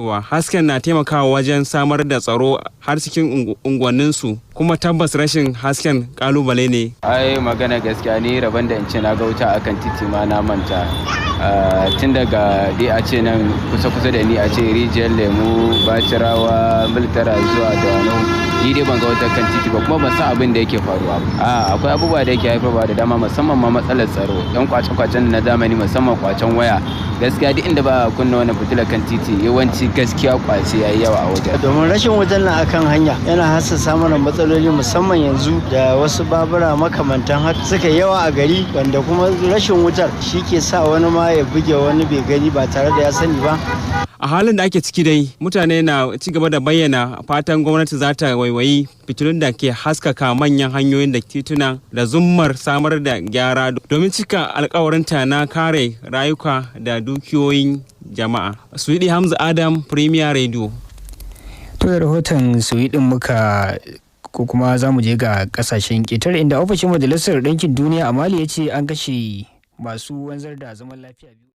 Hasken na taimakawa wajen samar da tsaro har cikin unguwanninsu, kuma tabbas rashin hasken kalubale ne. Ai magana gaskiya ni rabon da in ce na ga wuta akan titi ma na manta. Tun daga dai a ce nan kusa da ni a ce rijiyar lemu, bacirawa, miltara zuwa Dawanau, ni dai ban ga wata kan titi ba, kuma ban san abin da yake faruwa ba. Akwai abubuwa da yake haifarwa da dama, musamman ma matsalar tsaro, yan kwace-kwacen na zamani, musamman kwacen waya. Gaskiya duk inda ba a kunna wannan fitilar kan titi yawanci gaskiya kwace yayi yawa a wajen. Domin rashin wutar nan akan hanya yana hassasa mana matsaloli, musamman yanzu da wasu babura makamantan haka suka yawa a gari, wanda kuma rashin wutar shi ke sa wani ma ya buge wani bai gani ba tare da ya sani ba. A halin da ake ciki dai, mutane na ci gaba da bayyana fatan gwamnati za ta waiwayi fitilun da ke haskaka manyan hanyoyin da tituna da zummar samar da gyara domin cika alkawarinta na kare rayuka da dukiyoyin jama'a. Suidi Hamza Adam, Premier Radio. To da rahoton Suidin muka ko kuma za mu je ga kasashen ƙetare, inda ofishin Majalisar Ɗinkin Duniya a Mali ya ce an kashe masu wanzar da zaman lafiya biyu.